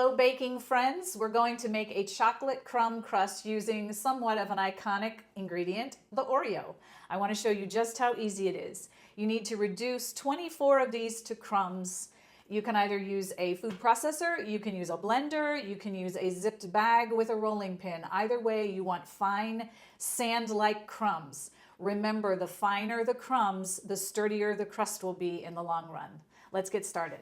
Hello baking friends, we're going to make a chocolate crumb crust using somewhat of an iconic ingredient, the Oreo. I want to show you just how easy it is. You need to reduce 24 of these to crumbs. You can either use a food processor, you can use a blender, you can use a zipped bag with a rolling pin. Either way, you want fine sand-like crumbs. Remember, the finer the crumbs, the sturdier the crust will be in the long run. Let's get started.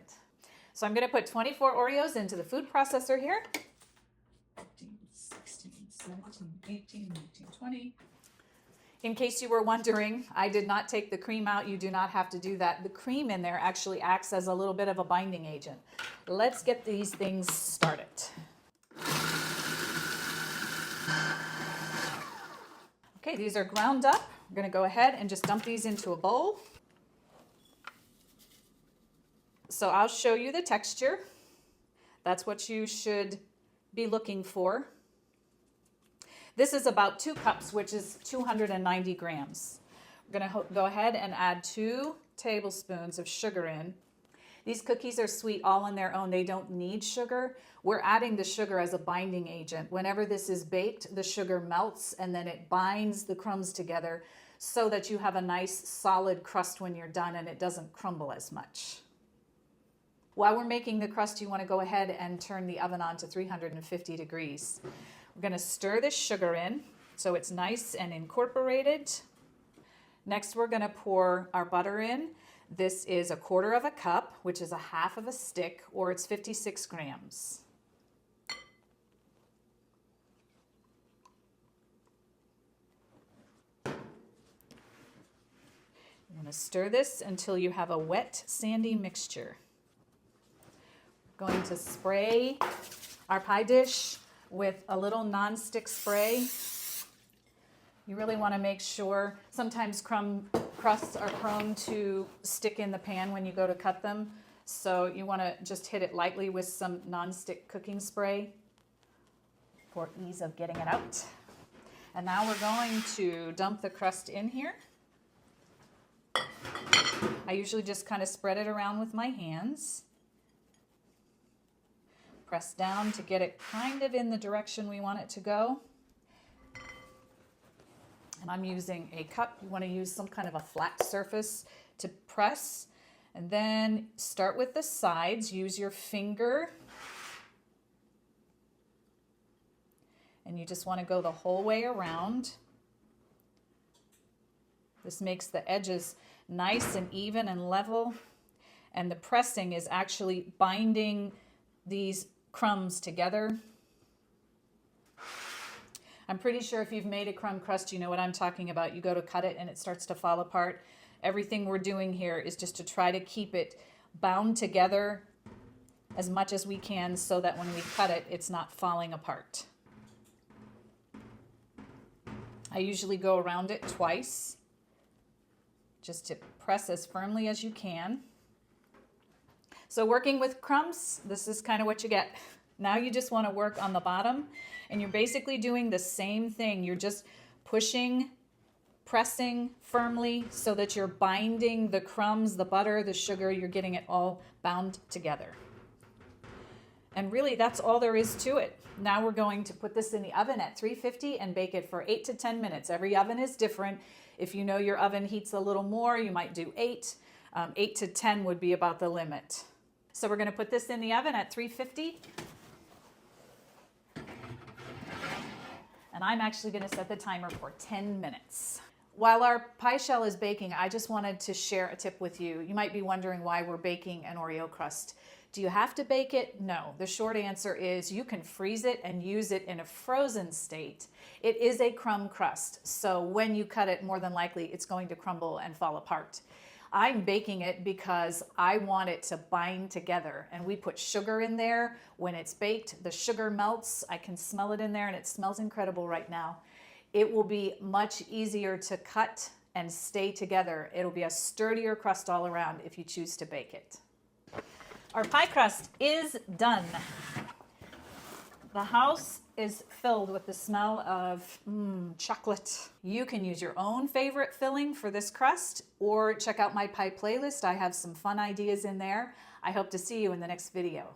So I'm going to put 24 Oreos into the food processor here. 15, 16, 17, 18, 19, 20. In case you were wondering, I did not take the cream out. You do not have to do that. The cream in there actually acts as a little bit of a binding agent. Let's get these things started. Okay, these are ground up. I'm going to go ahead and just dump these into a bowl. So I'll show you the texture. That's what you should be looking for. This is about 2 cups, which is 290 grams. We're going to go ahead and add 2 tablespoons of sugar in. These cookies are sweet all on their own. They don't need sugar. We're adding the sugar as a binding agent. Whenever this is baked, the sugar melts and then it binds the crumbs together so that you have a nice solid crust when you're done and it doesn't crumble as much. While we're making the crust, you want to go ahead and turn the oven on to 350 degrees. We're going to stir this sugar in so it's nice and incorporated. Next, we're going to pour our butter in. This is 1/4 cup, which is 1/2 stick, or it's 56 grams. You're going to stir this until you have a wet, sandy mixture. Going to spray our pie dish with a little non-stick spray. You really want to make sure, sometimes crusts are prone to stick in the pan when you go to cut them, so you want to just hit it lightly with some non-stick cooking spray for ease of getting it out. And now we're going to dump the crust in here. I usually just kind of spread it around with my hands. Press down to get it kind of in the direction we want it to go. And I'm using a cup. You want to use some kind of a flat surface to press. And then start with the sides. Use your finger. And you just want to go the whole way around. This makes the edges nice and even and level. And the pressing is actually binding these crumbs together. I'm pretty sure if you've made a crumb crust, you know what I'm talking about. You go to cut it and it starts to fall apart. Everything we're doing here is just to try to keep it bound together as much as we can so that when we cut it, it's not falling apart. I usually go around it twice just to press as firmly as you can. So working with crumbs, this is kind of what you get. Now you just want to work on the bottom, and you're basically doing the same thing. You're just pushing, pressing firmly so that you're binding the crumbs, the butter, the sugar, you're getting it all bound together. And really, that's all there is to it. Now we're going to put this in the oven at 350 and bake it for 8 to 10 minutes. Every oven is different. If you know your oven heats a little more, you might do 8. 8 to 10 would be about the limit. So we're going to put this in the oven at 350. And I'm actually going to set the timer for 10 minutes. While our pie shell is baking, I just wanted to share a tip with you. You might be wondering why we're baking an Oreo crust. Do you have to bake it? No. The short answer is you can freeze it and use it in a frozen state. It is a crumb crust, so when you cut it, more than likely it's going to crumble and fall apart. I'm baking it because I want it to bind together, and we put sugar in there. When it's baked, the sugar melts. I can smell it in there and it smells incredible right now. It will be much easier to cut and stay together. It'll be a sturdier crust all around if you choose to bake it. Our pie crust is done. The house is filled with the smell of chocolate. You can use your own favorite filling for this crust or check out my pie playlist. I have some fun ideas in there. I hope to see you in the next video.